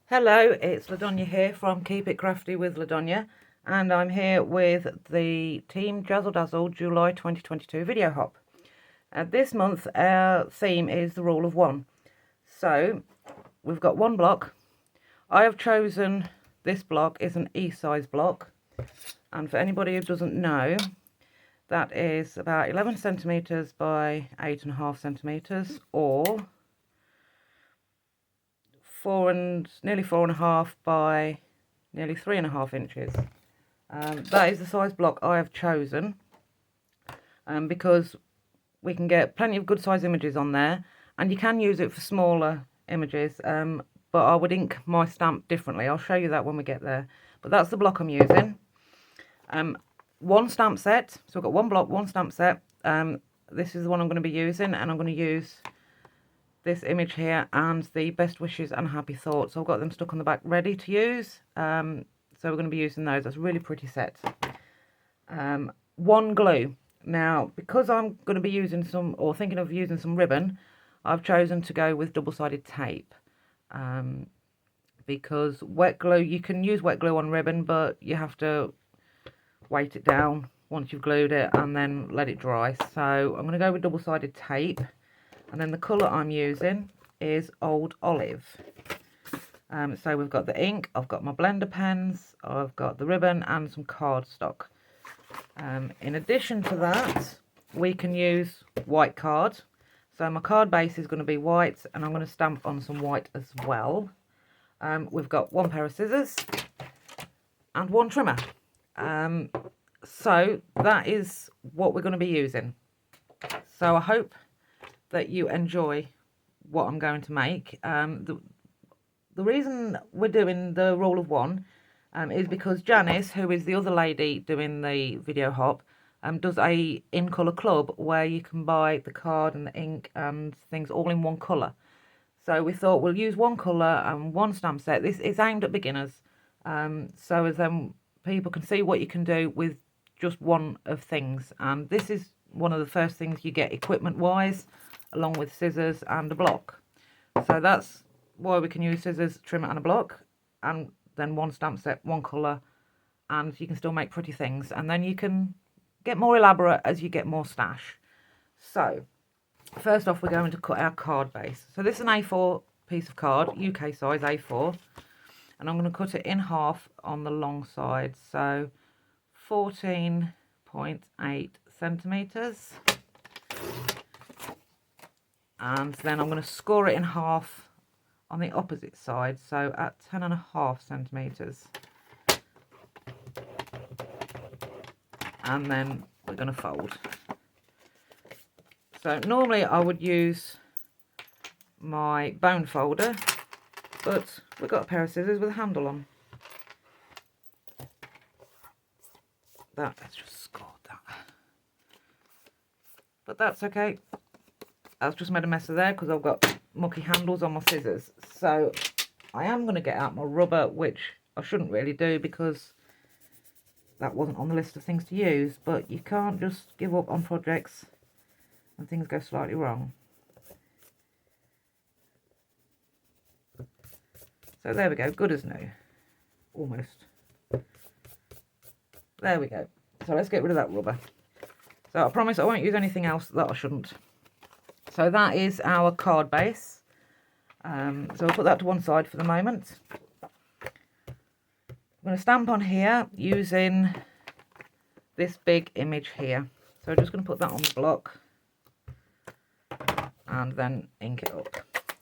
Hello, it's LaDonya here from Keep It Crafty with LaDonya, and I'm here with the Team Jazzledazzle July 2022 video hop. This month our theme is the rule of one. So we've got one block. I have chosen this block is an E-size block, and for anybody who doesn't know, that is about 11 centimetres by 8.5 centimetres, or nearly 4.5 by nearly 3.5 inches. That is the size block I have chosen because we can get plenty of good size images on there, and you can use it for smaller images, but I would ink my stamp differently. I'll show you that when we get there. But that's the block I'm using. One stamp set, so I've got one block, one stamp set. This is the one I'm going to be using, and I'm going to use this image here and the best wishes and happy thoughts. I've got them stuck on the back ready to use, so we're going to be using those. That's a really pretty set. One glue. Now, because I'm going to be using some, or thinking of using some ribbon, I've chosen to go with double-sided tape, because wet glue, you can use wet glue on ribbon, but you have to weight it down once you've glued it and then let it dry. So I'm going to go with double-sided tape. And then the colour I'm using is Old Olive. So we've got the ink, I've got my blender pens, I've got the ribbon and some cardstock. In addition to that, we can use white card. So my card base is going to be white, and I'm going to stamp on some white as well. We've got one pair of scissors and one trimmer. So that is what we're going to be using. So I hope that you enjoy what I'm going to make. The reason we're doing the rule of one is because Janice, who is the other lady doing the video hop, does a in colour club where you can buy the card and the ink and things all in one colour. So we thought we'll use one colour and one stamp set. This is aimed at beginners, so as then people can see what you can do with just one of things. And this is one of the first things you get equipment wise, along with scissors and a block. So that's why we can use scissors, trimmer and a block, and then one stamp set, one colour, and you can still make pretty things, and then you can get more elaborate as you get more stash. So first off, we're going to cut our card base. So this is an A4 piece of card, UK size A4, and I'm going to cut it in half on the long side, so 14.8 centimetres. And then I'm going to score it in half on the opposite side, so at 10.5 centimetres. And then we're going to fold. So normally I would use my bone folder, but we've got a pair of scissors with a handle on. Let's just score that. But that's okay. I've just made a mess of there because I've got mucky handles on my scissors. So I am going to get out my rubber, which I shouldn't really do because that wasn't on the list of things to use. But you can't just give up on projects when things go slightly wrong. So there we go, good as new. Almost. There we go. So let's get rid of that rubber. So I promise I won't use anything else that I shouldn't. So that is our card base. So I'll put that to one side for the moment. I'm going to stamp on here using this big image here. So I'm just going to put that on the block and then ink it up.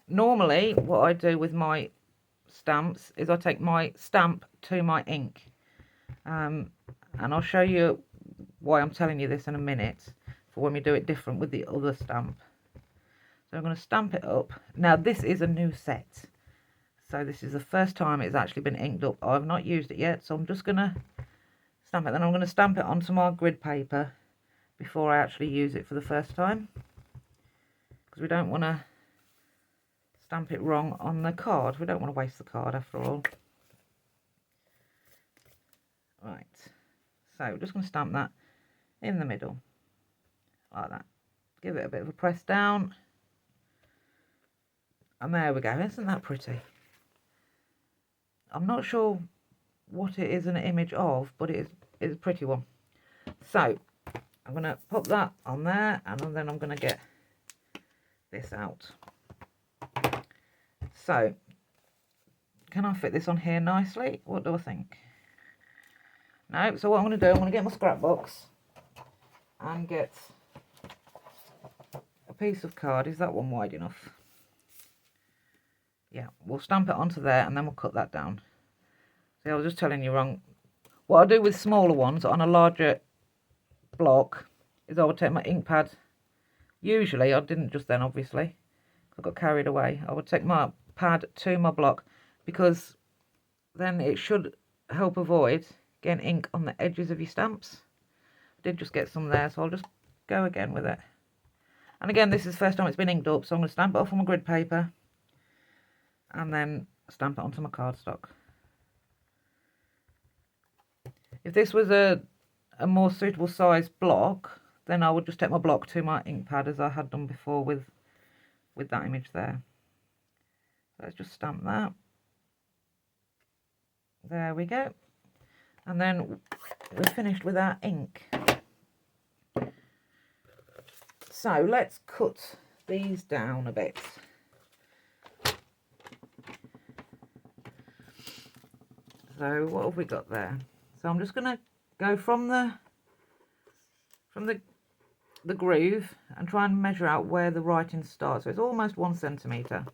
Normally what I do with my stamps is I take my stamp to my ink. And I'll show you why I'm telling you this in a minute for when we do it different with the other stamp. So I'm going to stamp it up. Now this is a new set. So this is the first time it's actually been inked up. I've not used it yet, so I'm just going to stamp it. Then I'm going to stamp it onto my grid paper before I actually use it for the first time. Because we don't want to stamp it wrong on the card. We don't want to waste the card after all. Right. So we're just going to stamp that in the middle. Like that. Give it a bit of a press down. And there we go. Isn't that pretty? I'm not sure what it is an image of, but it's a pretty one. So I'm going to pop that on there, and then I'm going to get this out. So can I fit this on here nicely? What do I think? No. So what I'm going to do, I'm going to get my scrap box and get a piece of card. Is that one wide enough? Yeah, we'll stamp it onto there, and then we'll cut that down. See, I was just telling you wrong. What I do with smaller ones on a larger block is I would take my ink pad. Usually, I didn't just then, obviously. I got carried away. I would take my pad to my block, because then it should help avoid getting ink on the edges of your stamps. I did just get some there, so I'll just go again with it. And again, this is the first time it's been inked up, so I'm going to stamp it off on my grid paper and then stamp it onto my cardstock. If this was a more suitable size block, then I would just take my block to my ink pad, as I had done before with that image there. Let's just stamp that. There we go. And then we're finished with our ink. So let's cut these down a bit. So what have we got there? So I'm just going to go from the groove and try and measure out where the writing starts. So it's almost 1 centimetre.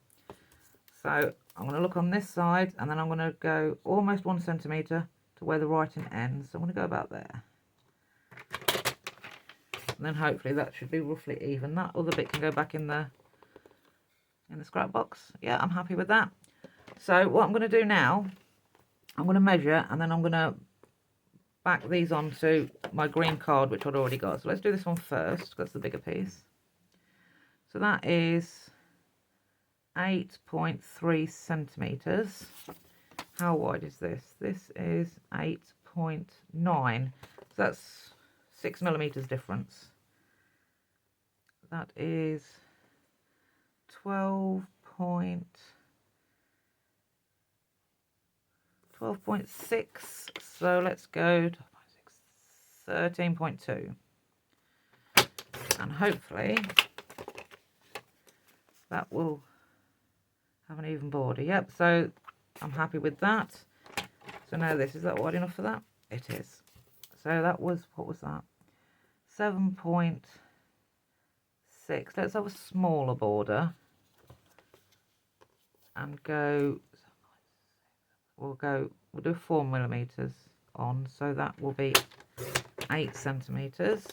So I'm going to look on this side, and then I'm going to go almost 1 centimetre to where the writing ends. So I'm going to go about there. And then hopefully that should be roughly even. That other bit can go back in the scrap box. Yeah, I'm happy with that. So what I'm going to do now, I'm going to measure, and then I'm going to back these onto my green card, which I'd already got. So let's do this one first. That's the bigger piece. So that is 8.3 centimetres. How wide is this? This is 8.9. So that's 6 millimetres difference. That is 12.6. So let's go to 13.2. And hopefully that will have an even border. Yep, so I'm happy with that. So now this, is that wide enough for that? It is. So that was, what was that? 7.6. Let's have a smaller border and go, we'll do 4 millimetres on, so that will be 8 centimetres.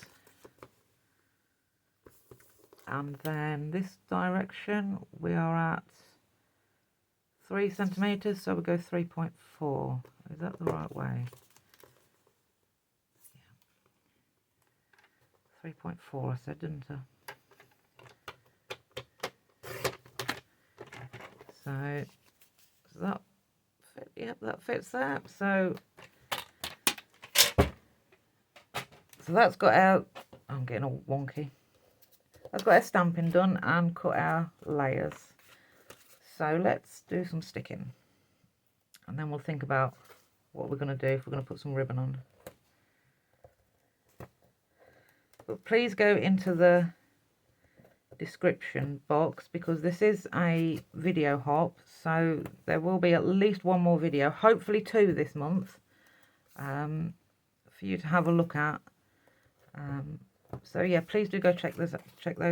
And then this direction we are at 3 centimetres, so we'll go 3.4. Is that the right way? Yeah. 3.4 I said, didn't I? So does that fit? Yep, that fits there. So that's got our, I'm getting all wonky. That's got our stamping done and cut our layers. So let's do some sticking, and then we'll think about what we're going to do if we're going to put some ribbon on. But please go into the description box, because this is a video hop, so there will be at least one more video, hopefully 2 this month, for you to have a look at. So yeah, please do go check those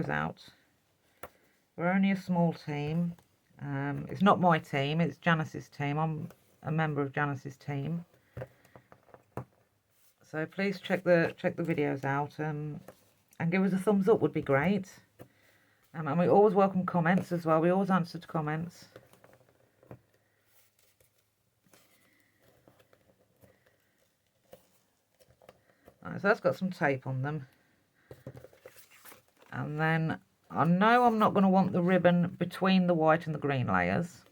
out. We're only a small team. It's not my team, it's Janice's team. I'm a member of Janice's team. So please check the videos out, and give us a thumbs up would be great. And we always welcome comments as well. We always answer to comments. Right, so that's got some tape on them. And then I know I'm not going to want the ribbon between the white and the green layers,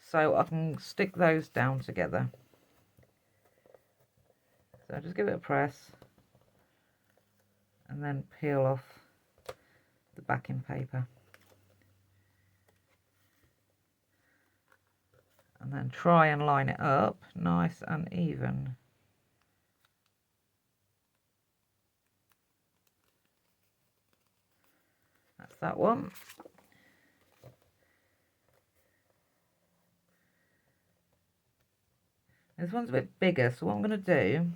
so I can stick those down together. So just give it a press and then peel off the backing paper. and then try and line it up nice and even. That's that one. This one's a bit bigger, so what I'm going to do,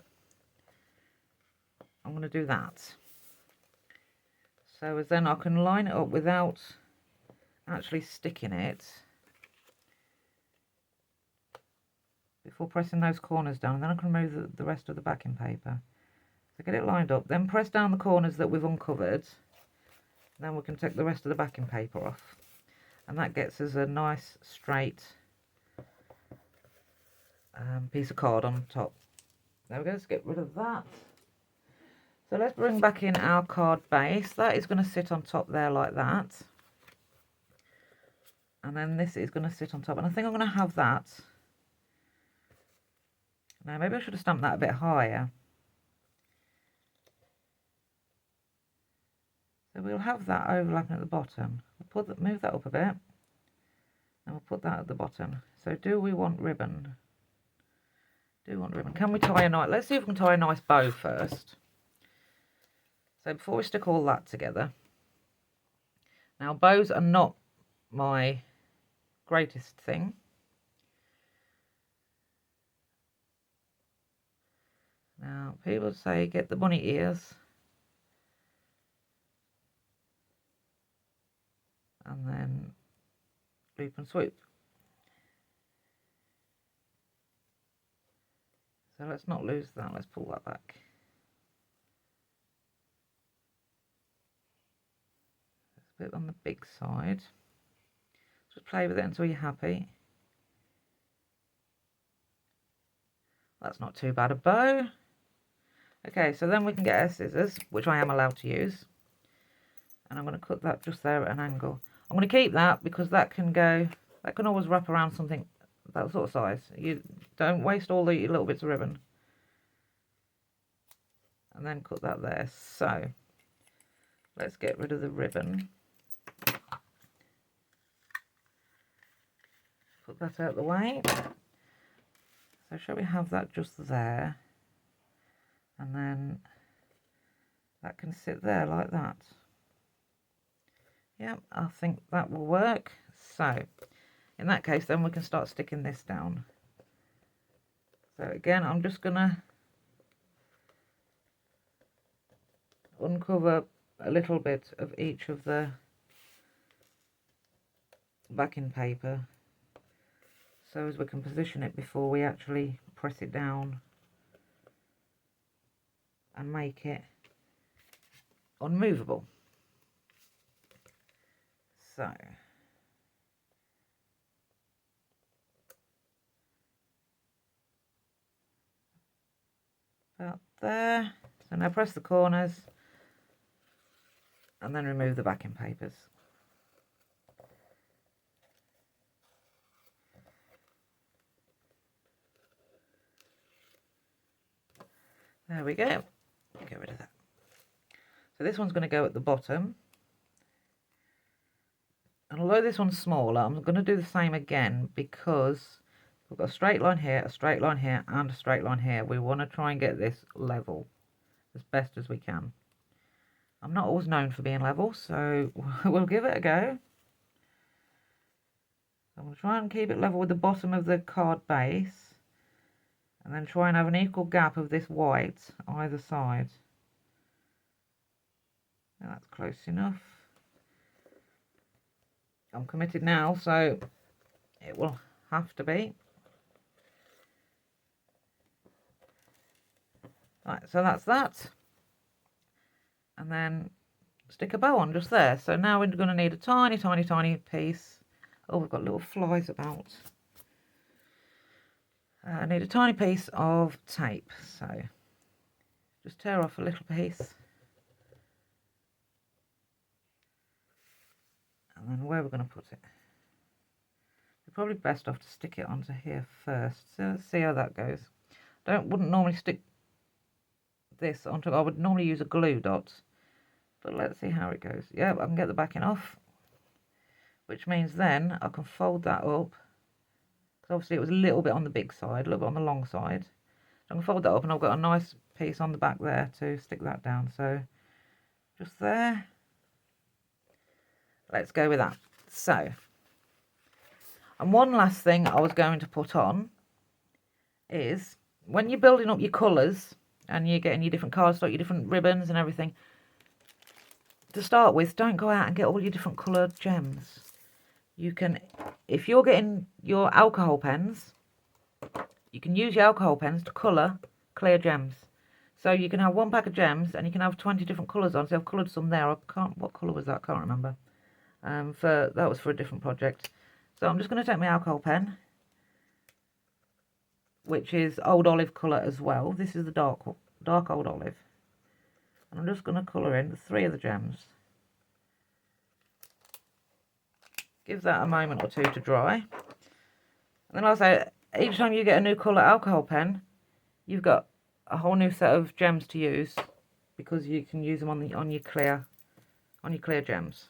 I'm going to do that. So as then I can line it up without actually sticking it before pressing those corners down, and then I can remove the rest of the backing paper. So get it lined up, then press down the corners that we've uncovered, then we can take the rest of the backing paper off, and that gets us a nice straight piece of card on top. There we go, let's get rid of that. So let's bring back in our card base. That is going to sit on top there like that. And then this is going to sit on top. And I think I'm going to have that. Now maybe I should have stamped that a bit higher. So we'll have that overlapping at the bottom. We'll move that up a bit. And we'll put that at the bottom. So do we want ribbon? Do we want ribbon? Can we tie a nice... Let's see if we can tie a nice bow first. So before we stick all that together, now bows are not my greatest thing. Now people say get the bunny ears and then loop and swoop. So let's not lose that, let's pull that back. Bit on the big side. Just play with it until you're happy. That's not too bad a bow. Okay, so then we can get our scissors, which I am allowed to use, and I'm going to cut that just there at an angle. I'm going to keep that because that can always wrap around something that sort of size. You don't waste all the little bits of ribbon. And then cut that there. So let's get rid of the ribbon. Put that out of the way. So shall we have that just there, and then that can sit there like that. Yep, I think that will work. So in that case then we can start sticking this down. So again I'm just gonna uncover a little bit of each of the backing paper, so as we can position it before we actually press it down and make it unmovable. So about there. So now press the corners and then remove the backing papers. There we go. Get rid of that. So this one's going to go at the bottom. And although this one's smaller, I'm going to do the same again because we've got a straight line here, a straight line here, and a straight line here. We want to try and get this level as best as we can. I'm not always known for being level, so we'll give it a go. I'm going to try and keep it level with the bottom of the card base, and then try and have an equal gap of this white either side. Now that's close enough. I'm committed now, so it will have to be. Right, so that's that. And then stick a bow on just there. So now we're going to need a tiny, tiny, tiny piece. Oh, we've got little flies about. I need a tiny piece of tape. So just tear off a little piece. And then where we're going to put it. You're probably best off to stick it onto here first. So let's see how that goes. Wouldn't normally stick this onto, I would normally use a glue dot, but let's see how it goes. Yeah, I can get the backing off, which means then I can fold that up because obviously it was a little bit on the big side, a little bit on the long side. So I'm going to fold that up, and I've got a nice piece on the back there to stick that down. So just there. Let's go with that. So, and one last thing I was going to put on is when you're building up your colours and you're getting your different cardstock, your different ribbons and everything, to start with, don't go out and get all your different coloured gems. You can, if you're getting your alcohol pens, you can use your alcohol pens to colour clear gems. So you can have one pack of gems and you can have 20 different colours on. So I've coloured some there. What colour was that? I can't remember. That was for a different project. So I'm just going to take my alcohol pen, which is old olive colour as well. This is the dark old olive. And I'm just going to colour in the 3 of the gems. Give that a moment or two to dry. And then I'll say, each time you get a new colour alcohol pen, you've got a whole new set of gems to use, because you can use them on your clear gems.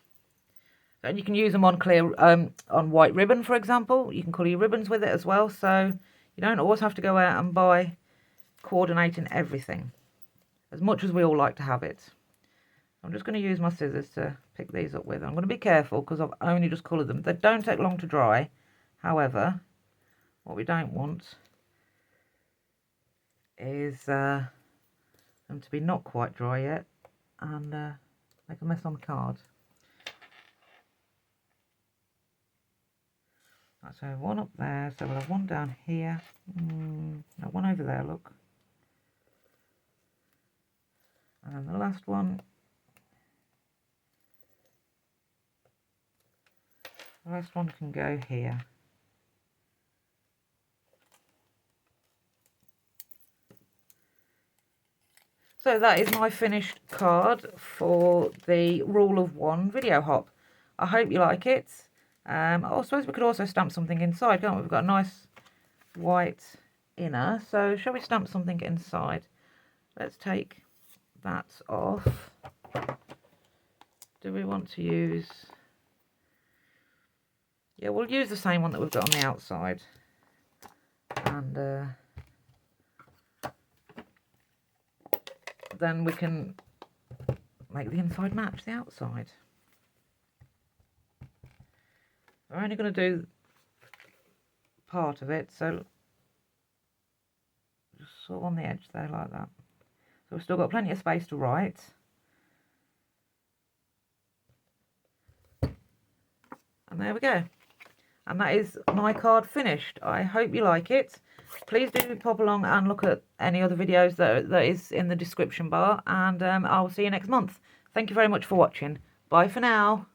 And you can use them on clear on white ribbon, for example. You can colour your ribbons with it as well, so you don't always have to go out and buy coordinating everything, as much as we all like to have it. I'm just going to use my scissors to pick these up with. I'm going to be careful because I've only just coloured them. They don't take long to dry. However, what we don't want is them to be not quite dry yet and make a mess on the card. Right, so one up there, so we'll have one down here, no, one over there, look. And then the last one. The last one can go here. So that is my finished card for the Rule of One video hop. I hope you like it. I suppose we could also stamp something inside, can't we? We've got a nice white inner. So shall we stamp something inside? Let's take that off. Do we want to use... Yeah, we'll use the same one that we've got on the outside. And then we can make the inside match the outside. We're only going to do part of it, so just sort of on the edge there like that. So we've still got plenty of space to write. And there we go. And that is my card finished. I hope you like it. Please do pop along and look at any other videos that is in the description bar. And I'll see you next month. Thank you very much for watching. Bye for now.